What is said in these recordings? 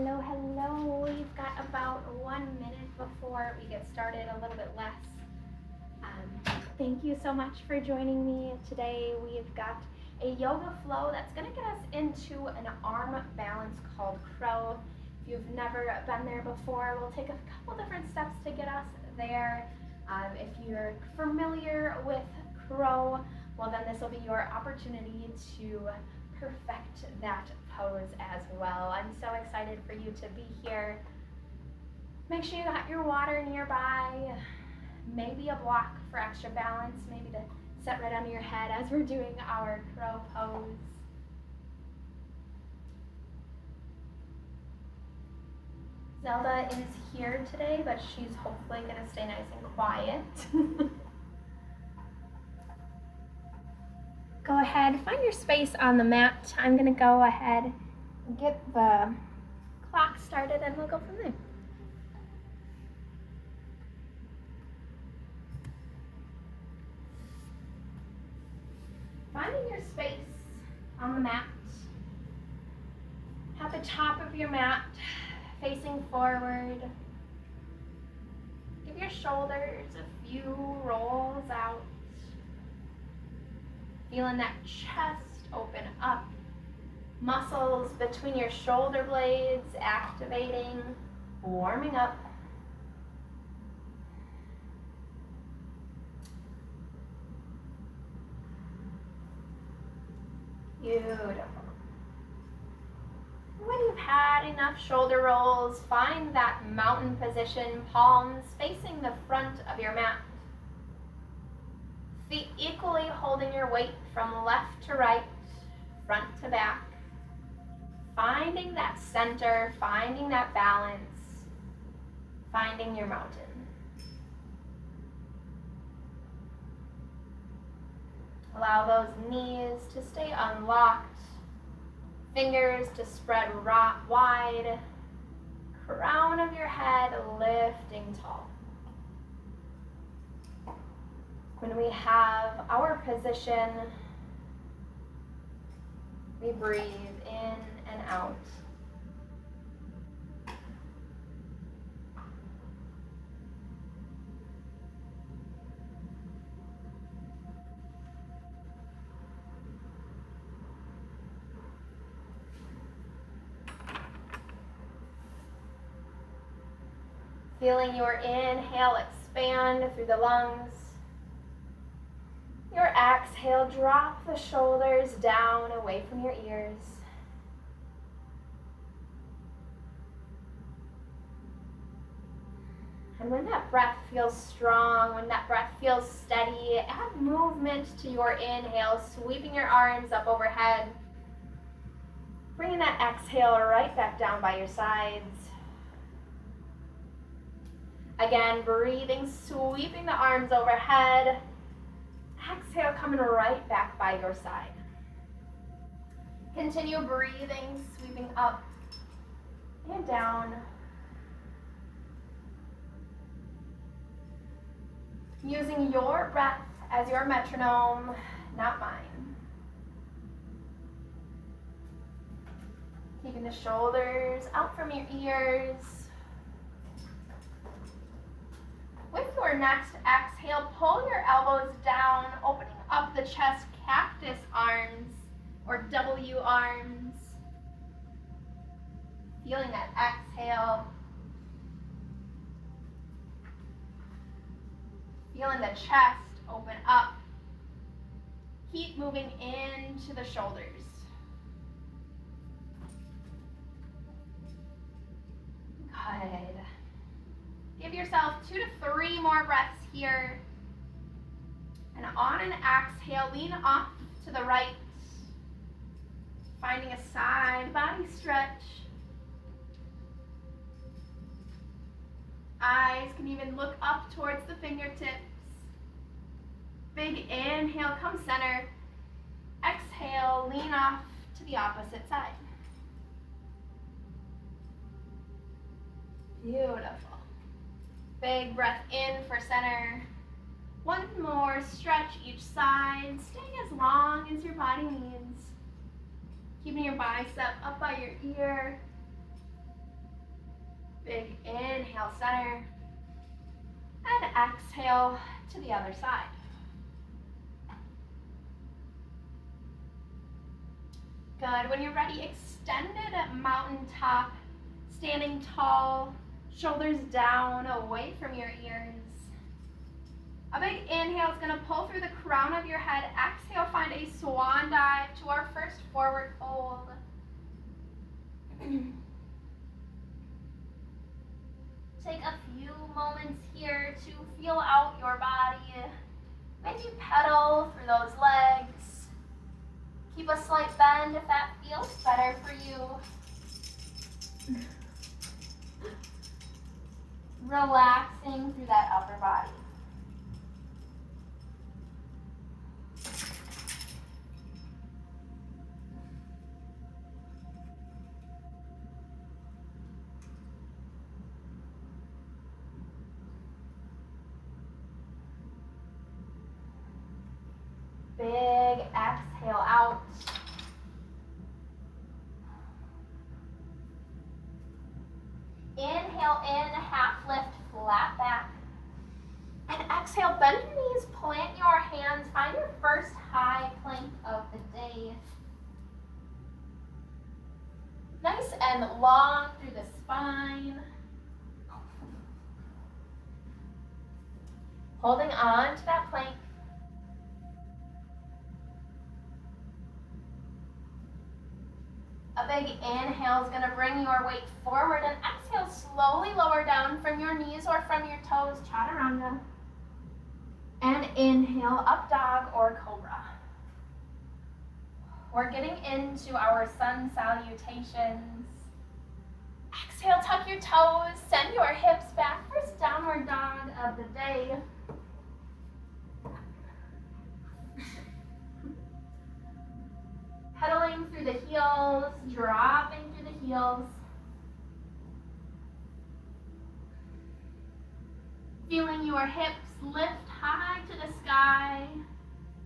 Hello, hello. We've got about 1 minute before we get started, a little bit less. Thank you so much for joining me today. We've got a yoga flow that's going to get us into an arm balance called crow. If you've never been there before, we'll take a couple different steps to get us there. If you're familiar with crow, well then this will be your opportunity to perfect that pose as well. I'm so excited for you to be here. Make sure you got your water nearby, maybe a block for extra balance, maybe to set right under your head as we're doing our crow pose. Zelda is here today, but she's hopefully going to stay nice and quiet. Go ahead, find your space on the mat. I'm going to go ahead and get the clock started and we'll go from there. Finding your space on the mat. At the top of your mat, facing forward. Give your shoulders a few rolls out. Feeling that chest open up. Muscles between your shoulder blades activating, warming up. Beautiful. When you've had enough shoulder rolls, find that mountain position, palms facing the front of your mat. Feet equally holding your weight from left to right, front to back. Finding that center, finding that balance, finding your mountain. Allow those knees to stay unlocked, fingers to spread wide, crown of your head lifting tall. When we have our position, we breathe in and out. Feeling your inhale expand through the lungs. Your exhale, drop the shoulders down away from your ears. And when that breath feels strong, when that breath feels steady, add movement to your inhale, sweeping your arms up overhead. Bringing that exhale right back down by your sides. Again, breathing, sweeping the arms overhead. Exhale, coming right back by your side. Continue breathing, sweeping up and down. Using your breath as your metronome, not mine. Keeping the shoulders out from your ears. With your next exhale, pull your elbows down, opening up the chest, cactus arms or W arms. Feeling that exhale. Feeling the chest open up. Keep moving into the shoulders. Good. Give yourself 2 to 3 more breaths here. And on an exhale, lean off to the right. Finding a side body stretch. Eyes can even look up towards the fingertips. Big inhale, come center. Exhale, lean off to the opposite side. Beautiful. Big breath in for center. One more stretch each side, staying as long as your body needs. Keeping your bicep up by your ear. Big inhale, center. And exhale to the other side. Good. When you're ready, extended mountaintop, standing tall, shoulders down, away from your ears. A big inhale is going to pull through the crown of your head. Exhale, find a swan dive to our first forward fold. Take a few moments here to feel out your body. Maybe pedal through those legs. Keep a slight bend if that feels better for you. Relaxing through that upper body. Big exhale out. Inhale in, half lift, flat back. And exhale, bend your knees, plant your hands, find your first high plank of the day. Nice and long through the spine. Holding on to that plank. A big inhale is going to bring your weight forward, and exhale, slowly lower down from your knees or from your toes, chaturanga. And inhale, up dog or cobra. We're getting into our sun salutations. Exhale, tuck your toes, send your hips back. First downward dog of the day. Pedaling through the heels, dropping through the heels. Feeling your hips lift high to the sky.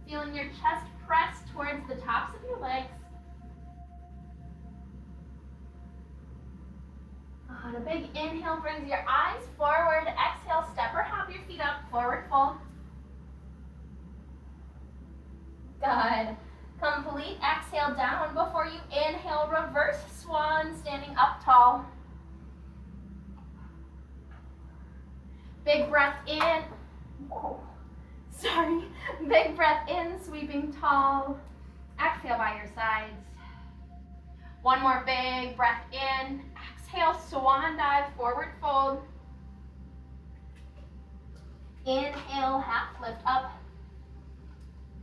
Feeling your chest press towards the tops of your legs. And a big inhale brings your eyes forward. Exhale, step or hop your feet up, forward fold. Good. Complete exhale down before you inhale, reverse swan, standing up tall. Big breath in. Whoa. Sorry. Big breath in, sweeping tall. Exhale by your sides. One more big breath in. Exhale, swan dive, forward fold. Inhale, half lift up.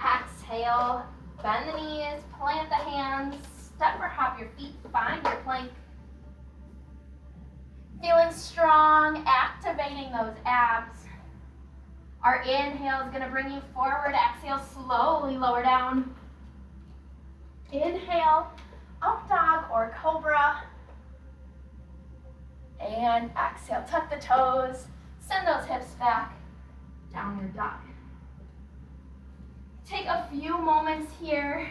Exhale, bend the knees, plant the hands, step or hop your feet, find your plank. Feeling strong, activating those abs. Our inhale is going to bring you forward. Exhale, slowly lower down. Inhale, up dog or cobra. And exhale, tuck the toes, send those hips back, downward dog. Take a few moments here,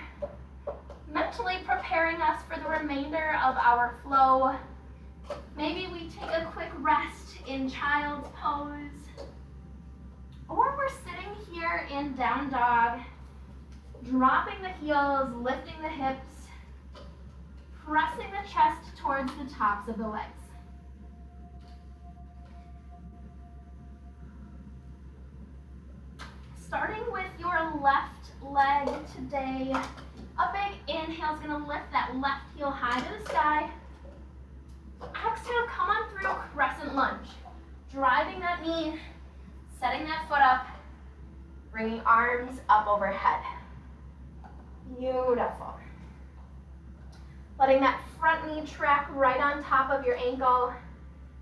mentally preparing us for the remainder of our flow. Maybe we take a quick rest in child's pose, or we're sitting here in down dog, dropping the heels, lifting the hips, pressing the chest towards the tops of the legs. Starting with your left leg today, a big inhale is going to lift that left heel high to the sky. Exhale, come on through crescent lunge. Driving that knee, setting that foot up, bringing arms up overhead. Beautiful. Letting that front knee track right on top of your ankle.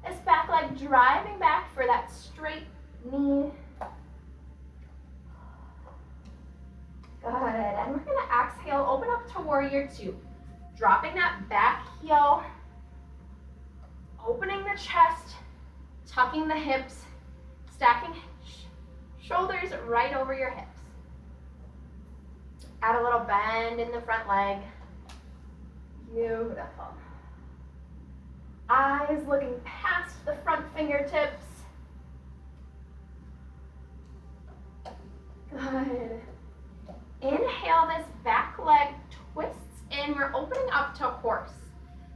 This back leg driving back for that straight knee. Good, and we're going to exhale, open up to warrior two. Dropping that back heel, opening the chest, tucking the hips, stacking shoulders right over your hips. Add a little bend in the front leg. Beautiful. Eyes looking past the front fingertips. Good. Inhale, this back leg twists in. We're opening up to horse.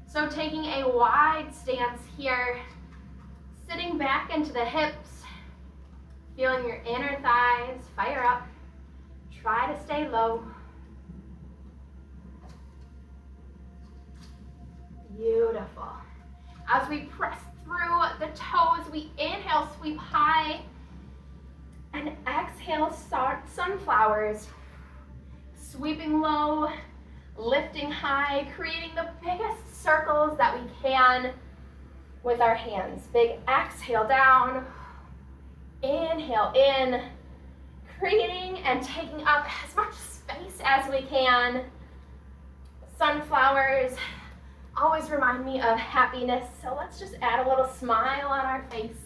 So taking a wide stance here, sitting back into the hips, feeling your inner thighs fire up. Try to stay low. Beautiful. As we press through the toes, we inhale, sweep high, and exhale, sunflowers. Sweeping low, lifting high, creating the biggest circles that we can with our hands. Big exhale down, inhale in, creating and taking up as much space as we can. Sunflowers always remind me of happiness, so let's just add a little smile on our face.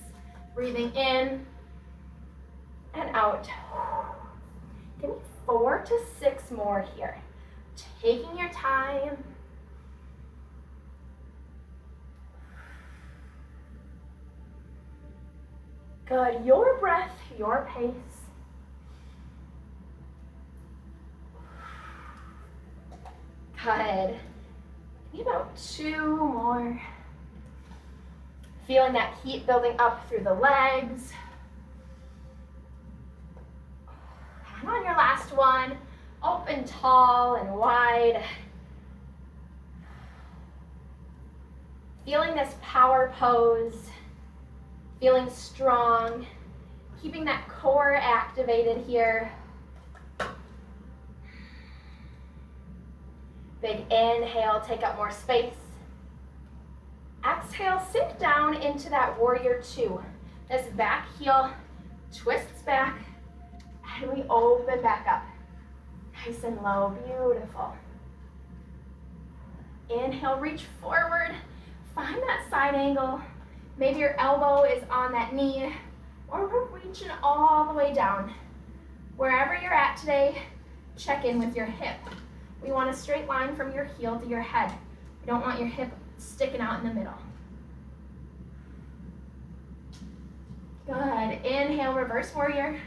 Breathing in and out. Give me 4 to 6 more here. Taking your time. Good, your breath, your pace. Good. Maybe about 2 more. Feeling that heat building up through the legs. And on your last one, open tall and wide. Feeling this power pose. Feeling strong. Keeping that core activated here. Big inhale, take up more space. Exhale, sink down into that warrior 2. This back heel twists back, and we open back up. Nice and low, beautiful. Inhale, reach forward, find that side angle. Maybe your elbow is on that knee, or we're reaching all the way down. Wherever you're at today, check in with your hip. We want a straight line from your heel to your head. We don't want your hip sticking out in the middle. Good. Inhale, reverse warrior.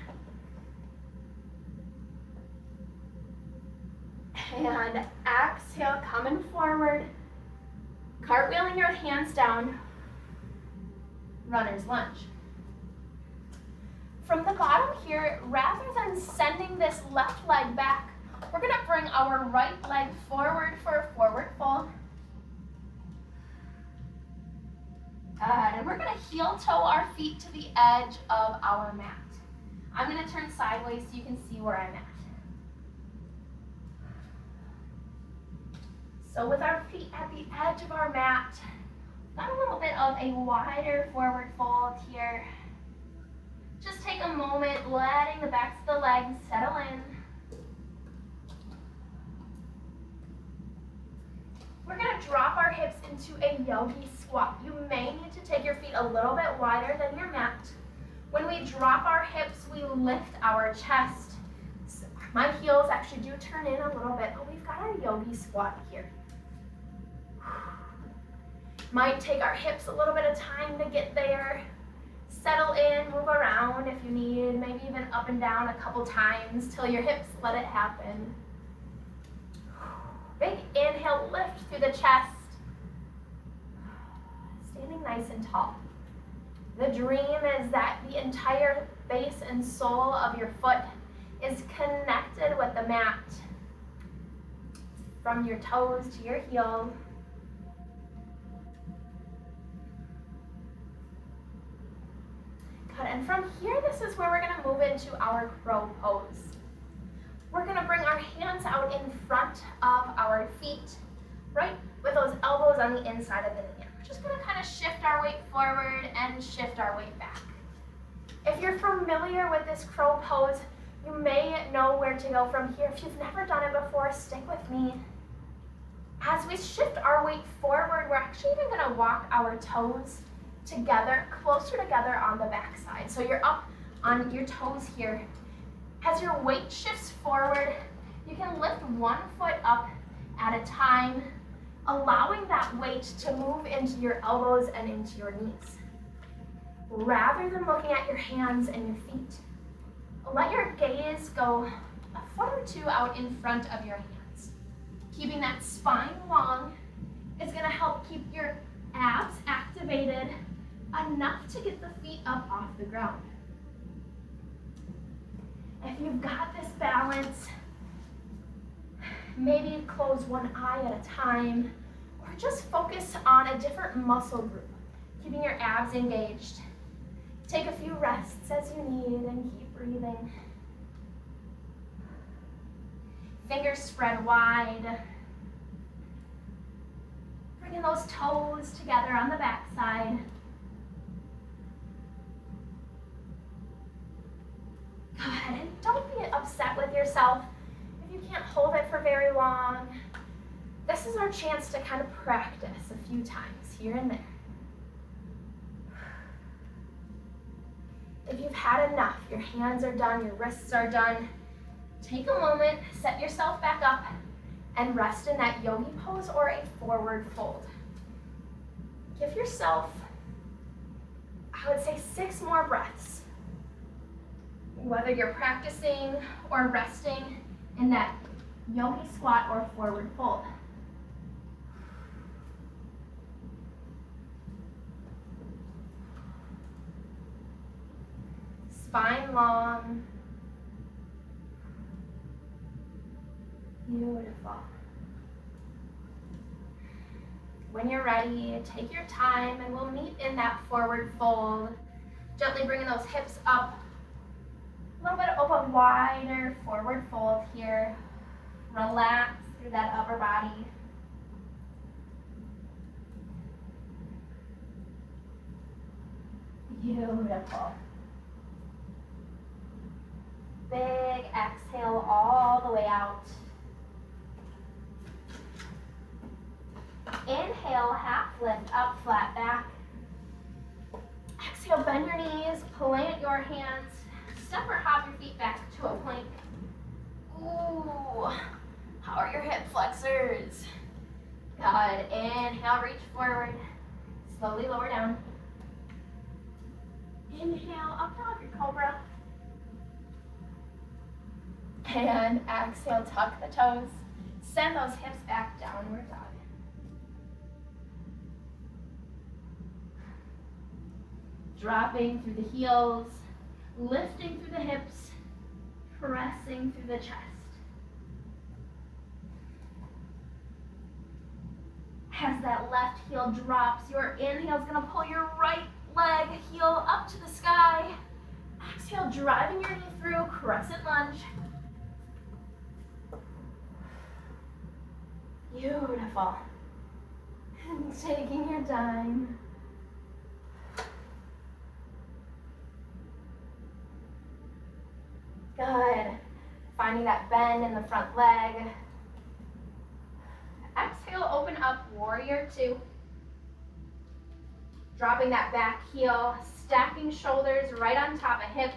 And exhale, coming forward. Cartwheeling your hands down. Runner's lunge. From the bottom here, rather than sending this left leg back, we're going to bring our right leg forward for a forward fold. Good. And we're going to heel toe our feet to the edge of our mat. I'm going to turn sideways so you can see where I'm at. So with our feet at the edge of our mat, got a little bit of a wider forward fold here. Just take a moment, letting the backs of the legs settle in. We're going to drop our hips into a yogi squat. You may need to take your feet a little bit wider than your mat. When we drop our hips, we lift our chest. So my heels actually do turn in a little bit, but we've got our yogi squat here. Might take our hips a little bit of time to get there. Settle in, move around if you need, maybe even up and down a couple times till your hips let it happen. Big inhale, lift through the chest. Standing nice and tall. The dream is that the entire base and sole of your foot is connected with the mat. From your toes to your heels. Good, and from here, this is where we're going to move into our crow pose. We're going to bring our hands out in front of our feet, right, with those elbows on the inside of the knee. We're just going to kind of shift our weight forward and shift our weight back. If you're familiar with this crow pose, you may know where to go from here. If you've never done it before, stick with me. As we shift our weight forward, we're actually even going to walk our toes together, closer together on the back side. So you're up on your toes here. As your weight shifts forward, you can lift one foot up at a time, allowing that weight to move into your elbows and into your knees. Rather than looking at your hands and your feet, let your gaze go a foot or two out in front of your hands. Keeping that spine long is going to help keep your abs activated enough to get the feet up off the ground. If you've got this balance, maybe close one eye at a time, or just focus on a different muscle group, keeping your abs engaged. Take a few rests as you need and keep breathing. Fingers spread wide. Bringing those toes together on the back side. Good, and don't be upset with yourself if you can't hold it for very long. This is our chance to kind of practice a few times here and there. If you've had enough, your hands are done, your wrists are done, take a moment, set yourself back up, and rest in that yogi pose or a forward fold. Give yourself, I would say, 6 more breaths. Whether you're practicing or resting in that yogi squat or forward fold. Spine long. Beautiful. When you're ready, take your time and we'll meet in that forward fold. Gently bringing those hips up. A little bit of a wider forward fold here. Relax through that upper body. Beautiful. Big exhale all the way out. Inhale, half lift up, flat back. Exhale, bend your knees, plant your hands, step or hop your feet back to a plank. Ooh, how are your hip flexors? Good, inhale, reach forward, slowly lower down. Inhale, up dog your cobra. And exhale, tuck the toes. Send those hips back, downward dog. Dropping through the heels, lifting through the hips, pressing through the chest. As that left heel drops, your inhale is going to pull your right leg, heel up to the sky. Exhale, driving your knee through, crescent lunge. Beautiful. And taking your time. Good. Finding that bend in the front leg. Exhale, open up, warrior 2. Dropping that back heel, stacking shoulders right on top of hips.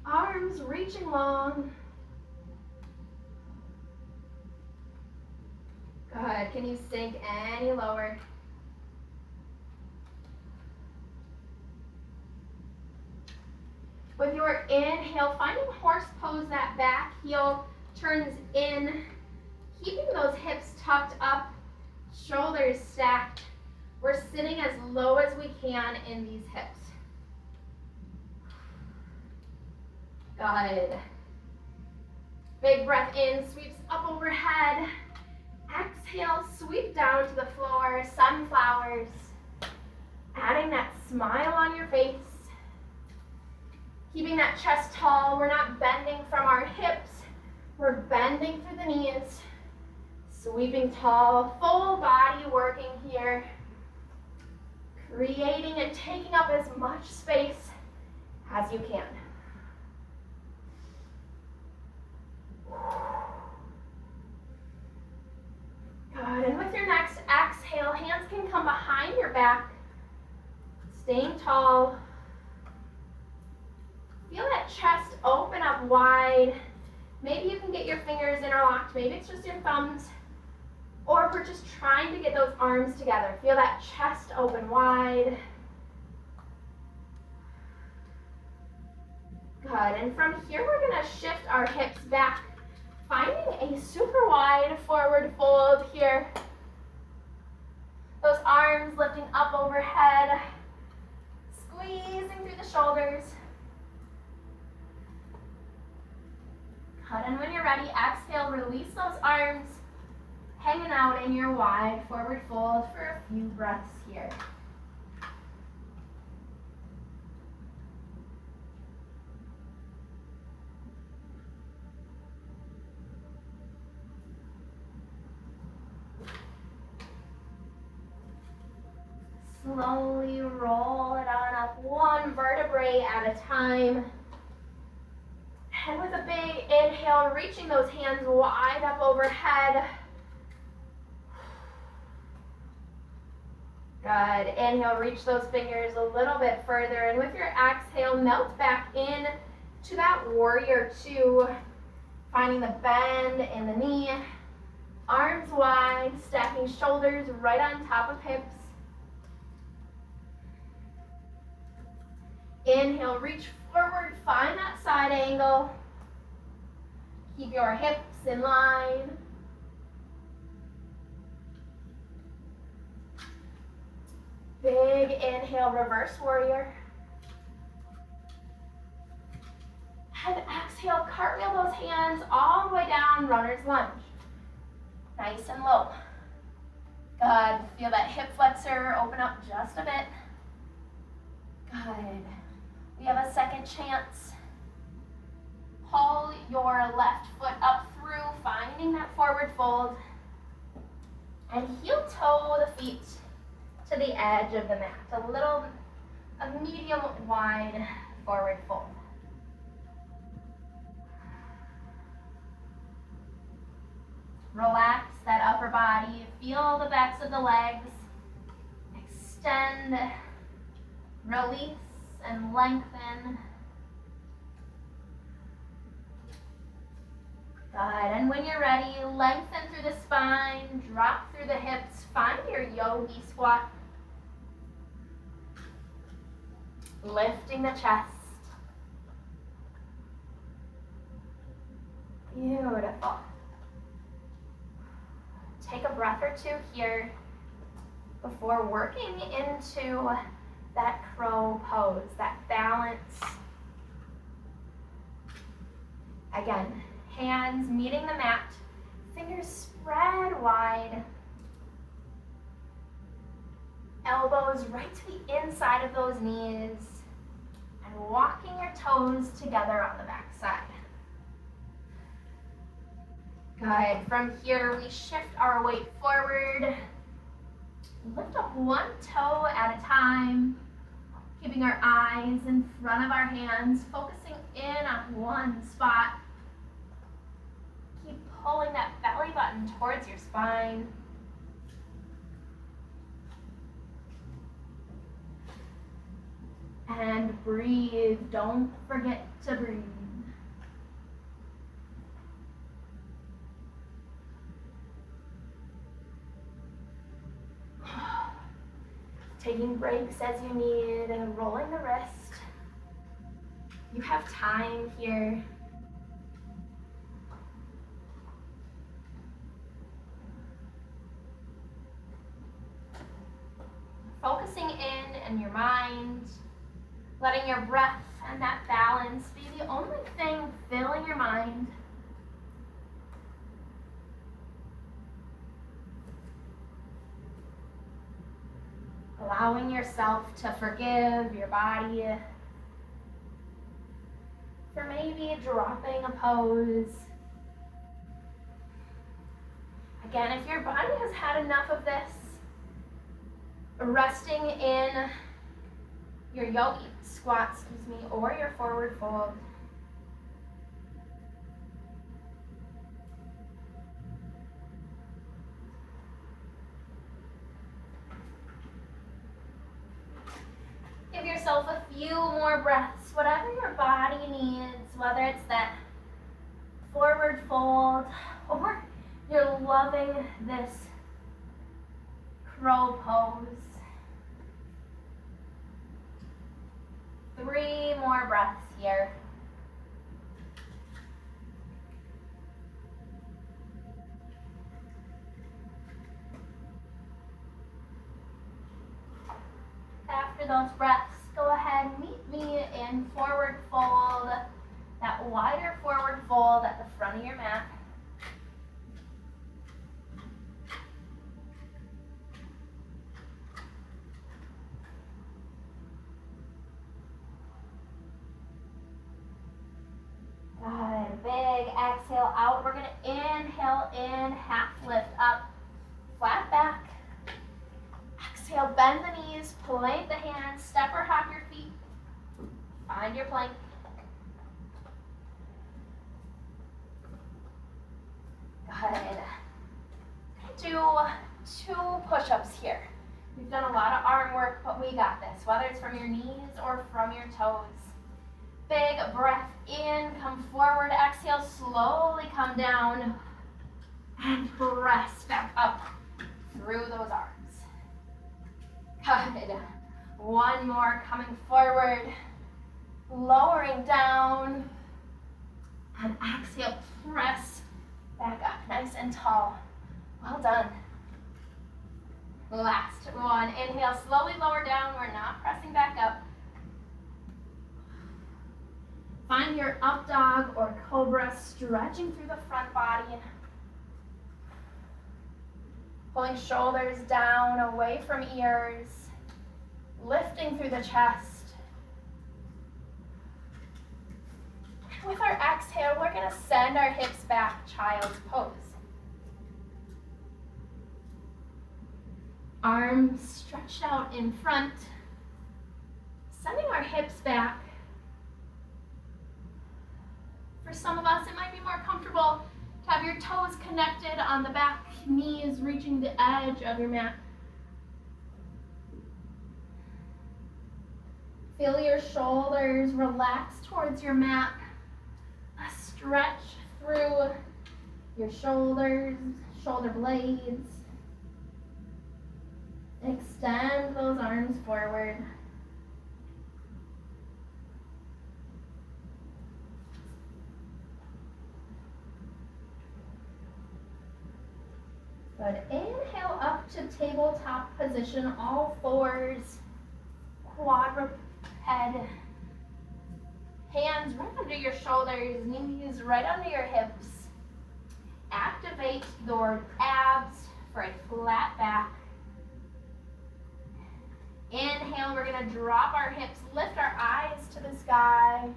Arms reaching long. Good. Can you sink any lower? With your inhale, finding horse pose, that back heel turns in, keeping those hips tucked up, shoulders stacked. We're sitting as low as we can in these hips. Good. Big breath in, sweeps up overhead. Exhale, sweep down to the floor, sunflowers. Adding that smile on your face. Keeping that chest tall, we're not bending from our hips. We're bending through the knees. Sweeping tall, full body working here. Creating and taking up as much space as you can. Good, and with your next exhale, hands can come behind your back. Staying tall. Feel that chest open up wide. Maybe you can get your fingers interlocked. Maybe it's just your thumbs. or we're just trying to get those arms together. Feel that chest open wide. Good, and from here we're gonna shift our hips back, finding a super wide forward fold here. Those arms lifting up overhead, squeezing through the shoulders. Good, and when you're ready, exhale, release those arms, hanging out in your wide forward fold for a few breaths here. Slowly roll it on up, one vertebrae at a time. And with a big inhale, reaching those hands wide up overhead. Good. Inhale, reach those fingers a little bit further. And with your exhale, melt back in to that warrior two. Finding the bend in the knee. Arms wide, stacking shoulders right on top of hips. Inhale, reach forward, find that side angle. Keep your hips in line. Big inhale, reverse warrior. And exhale, cartwheel those hands all the way down, runner's lunge. Nice and low. Good, feel that hip flexor open up just a bit. Good. We have a second chance. Pull your left foot up through, finding that forward fold. And heel toe the feet to the edge of the mat. A medium wide forward fold. Relax that upper body. Feel the backs of the legs. Extend, release, and lengthen. Good, and when you're ready, lengthen through the spine, drop through the hips, find your yogi squat. Lifting the chest. Beautiful. Take a breath or two here before working into that crow pose, that balance. Again, hands meeting the mat, fingers spread wide. Elbows right to the inside of those knees, and walking your toes together on the back side. Good. From here, we shift our weight forward. Lift up one toe at a time, keeping our eyes in front of our hands, focusing in on one spot. Keep pulling that belly button towards your spine. And breathe. Don't forget to breathe. Taking breaks as you need and rolling the wrist. You have time here. Focusing in your mind, letting your breath and that balance be the only thing filling your mind. Allowing yourself to forgive your body for maybe dropping a pose. Again, if your body has had enough of this, resting in your yogi squat, or your forward fold. Give yourself a few more breaths, whatever your body needs, whether it's that forward fold or you're loving this crow pose. 3 more breaths here. After those breaths, go ahead and meet me in forward fold, that wider forward fold at the front of your mat. Good, big exhale out. We're gonna inhale in, half lift up, flat back. Exhale, bend the knees, plank the hands, step or hop your feet. Find your plank. Good. Do 2 push-ups here. We've done a lot of arm work, but we got this, whether it's from your knees or from your toes. Big breath in, come forward, exhale, slowly come down, and press back up through those arms. Good. 1 more, coming forward, lowering down, and exhale, press back up, nice and tall. Well done. Last one, inhale, slowly lower down, we're not pressing back up. Find your up dog or cobra, stretching through the front body. Pulling shoulders down, away from ears. Lifting through the chest. With our exhale, we're going to send our hips back, child's pose. Arms stretched out in front. Sending our hips back. For some of us, it might be more comfortable to have your toes connected on the back, knees reaching the edge of your mat. Feel your shoulders relax towards your mat. A stretch through your shoulders, shoulder blades. Extend those arms forward. Good. Inhale up to tabletop position, all fours, quadruped. Hands right under your shoulders, knees right under your hips. Activate your abs for a flat back. Inhale, we're going to drop our hips, lift our eyes to the sky.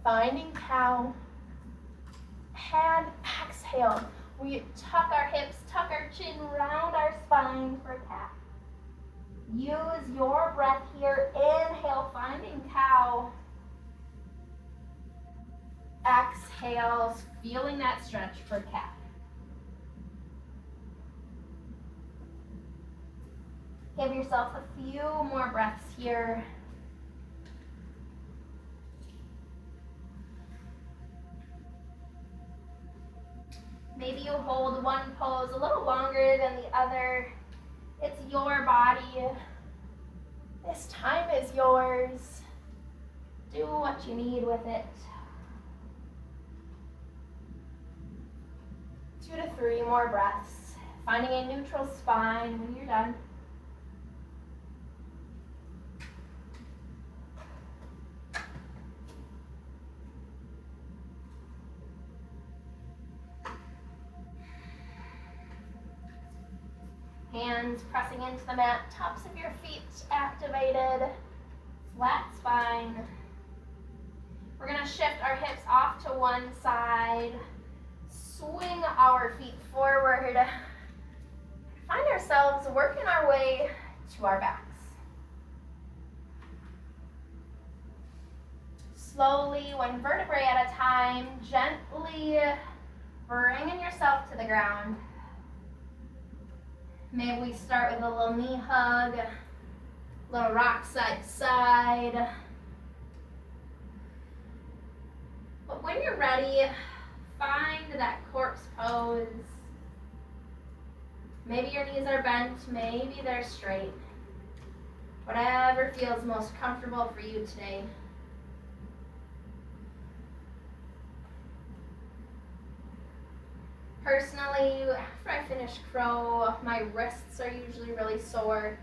Finding cow. And exhale. We tuck our hips, tuck our chin, round our spine for cat. Use your breath here. Inhale, finding cow. Exhale, feeling that stretch for cat. Give yourself a few more breaths here. Maybe you hold one pose a little longer than the other. It's your body. This time is yours. Do what you need with it. 2 to 3 more breaths. Finding a neutral spine when you're done. Hands pressing into the mat, tops of your feet activated, flat spine. We're going to shift our hips off to one side, swing our feet forward, find ourselves working our way to our backs. Slowly, one vertebrae at a time, gently bringing yourself to the ground. Maybe we start with a little knee hug, little rock side to side. But when you're ready, find that corpse pose. Maybe your knees are bent, maybe they're straight. Whatever feels most comfortable for you today. Personally, after I finish crow, my wrists are usually really sore.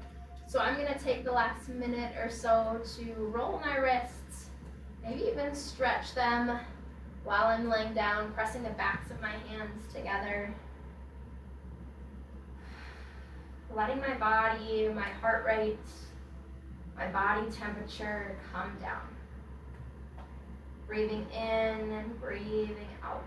So I'm gonna take the last minute or so to roll my wrists, maybe even stretch them while I'm laying down, pressing the backs of my hands together. Letting my body, my heart rate, my body temperature come down. Breathing in and breathing out.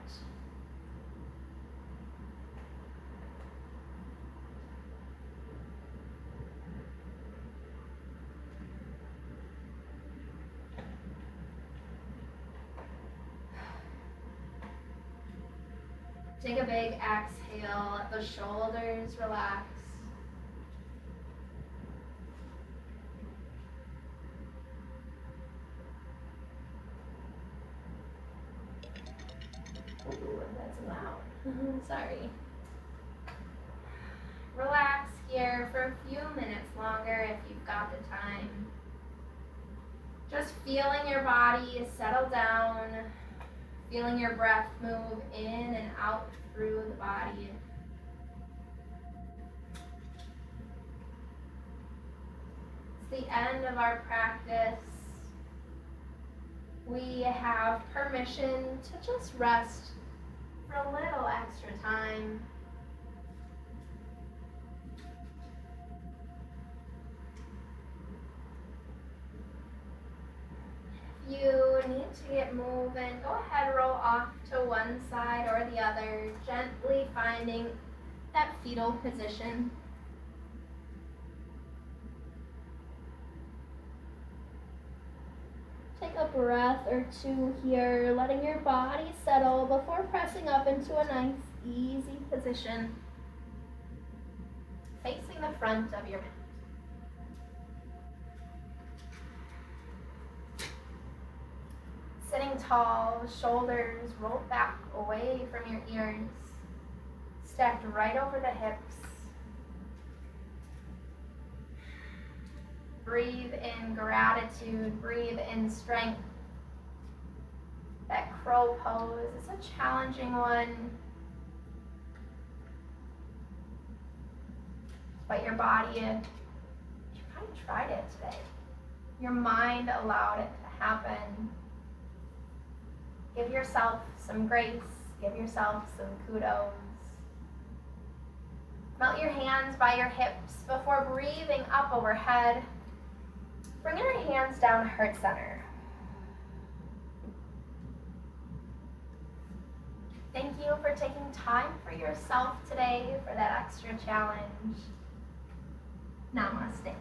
Take a big exhale, let the shoulders relax. Ooh, that's loud. Sorry. Relax here for a few minutes longer if you've got the time. Just feeling your body settle down, feeling your breath move in and out through the body. It's the end of our practice. We have permission to just rest for a little extra time. If you need to get moving, go ahead, roll off to one side or the other, gently finding that fetal position. Take a breath or two here, letting your body settle before pressing up into a nice, easy position, facing the front of your mat. Sitting tall, shoulders rolled back away from your ears, stacked right over the hips. Breathe in gratitude, breathe in strength. That crow pose is a challenging one, but your body, you kind of tried it today. Your mind allowed it to happen. Give yourself some grace, give yourself some kudos. Melt your hands by your hips before breathing up overhead. Bring your hands down heart center. Thank you for taking time for yourself today for that extra challenge. Namaste.